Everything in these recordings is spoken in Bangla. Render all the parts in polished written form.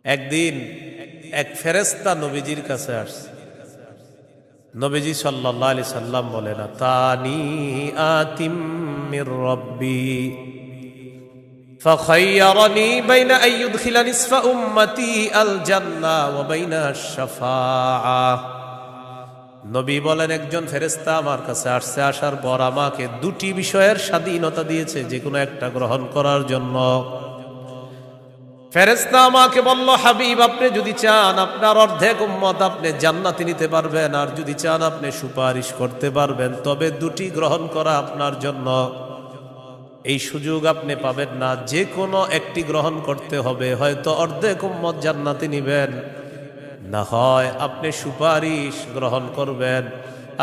একদিন এক ফেরেশতা নবীজির কাছে আসছে। নবীজি সাল্লাল্লাহু আলাইহি সাল্লাম বলেন, তানি আতিম মির রাব্বি ফাখায়্যারানি বাইনা আন ইউদখিলা নিসফা উম্মতি আল জান্নাহ ওয়া বাইনা আশ-শাফাআহ। নবী বলেন, একজন ফেরেশতা আমার কাছে আসছে, আসার পর আমাকে দুটি বিষয়ের স্বাধীনতা দিয়েছে, যে কোনো একটা গ্রহণ করার জন্য। ফেরেশতা আমাকে বলল, হাবিব, আপনি যদি চান আপনার অর্ধেক উম্মত আপনি জান্নাতে নিতে পারবেন, আর যদি চান আপনি সুপারিশ করতে পারবেন, তবে দুটি গ্রহণ করা আপনার জন্য। এই সুযোগ আপনি পাবেন না, যে কোনো একটি গ্রহণ করতে হবে। হয়তো অর্ধেক উম্মত জান্নাতে নিবেন, না হয় আপনি সুপারিশ গ্রহণ করবেন।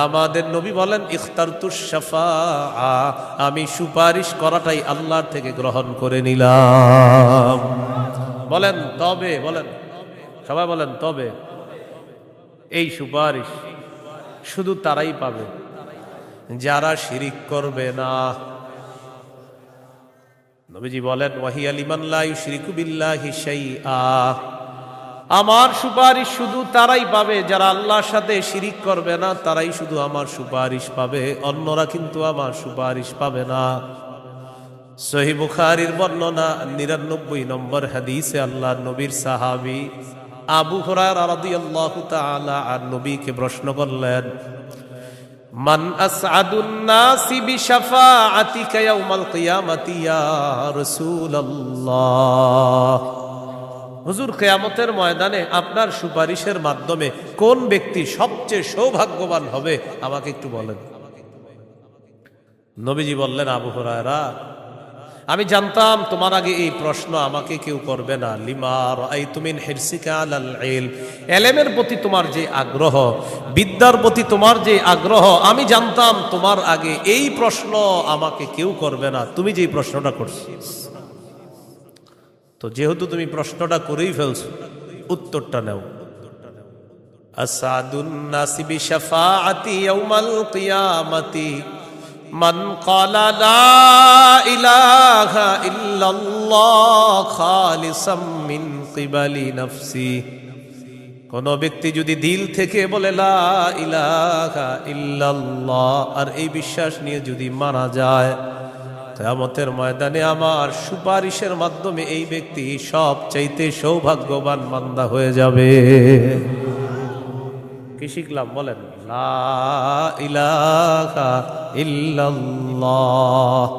আমাদের নবী বলেন, ইখতারতুশ শাফাআ, আমি সুপারিশ করাটাই আল্লাহর থেকে গ্রহণ করে নিলাম। বলেন তবে, বলেন সবাই বলেন তবে। এই সুপারিশ শুধু তারাই পাবে যারা শিরিক করবে না। নবীজি বলেন, ওয়াহিয়া লিমান লা ইউশরিকু বিল্লাহি শাইআ, আমার সুপারিশ শুধু তারাই পাবে যারা আল্লাহর সাথে শিরিক করবে না, তারাই শুধু আমার সুপারিশ পাবে, অন্যরা কিন্তু আমার সুপারিশ পাবে না। সহিহ বুখারীর বর্ণনা ৯৯ নম্বর হাদিসে আল্লাহর নবীর সাহাবী আবু হুরায়রা রাদিয়াল্লাহু তাআলা আন নবীকে প্রশ্ন করলেন, মান আসআদুন নাসি বিশাফাআতিকা ইয়াউমাল কিয়ামাতি ইয়া রাসূলুল্লাহ। হুজুর, কিয়ামতের ময়দানে আপনার সুপারিশের মাধ্যমে কোন ব্যক্তি সবচেয়ে সৌভাগ্যবান হবে আমাকে একটু বলেন। নবীজি বললেন, আবু হুরায়রা, আমি জানতাম তোমার আগে এই প্রশ্ন আমাকে কেউ করবে না। লিমা রাআইতু মিন হিরসিকা আলাল ইলম, ইলমের প্রতি তোমার যে আগ্রহ, বিদ্যার প্রতি তোমার যে আগ্রহ, আমি জানতাম তোমার আগে এই প্রশ্ন আমাকে কেউ করবে না, তুমি যে প্রশ্নটা করছো। তো যেহেতু তুমি প্রশ্নটা করেই ফেলছো, উত্তরটা নাও। আসাদুন নাসি বিশাফাআতি ইয়াউমাল কিয়ামাতি মান ক্বালা লা ইলাহা ইল্লাল্লাহ খালিসাম মিন কিবালি নাফসি। কোন ব্যক্তি যদি দিল থেকে বলে লা ইলাহা ইল্লাল্লাহ, আর এই বিশ্বাস নিয়ে যদি মারা যায়, কিয়ামতের ময়দানে আমার সুপারিশের মাধ্যমে এই ব্যক্তি সবচাইতে সৌভাগ্যবান বান্দা হয়ে যাবে। কি শিখলাম বলেন? লা ইলাহা ইল্লাল্লাহ।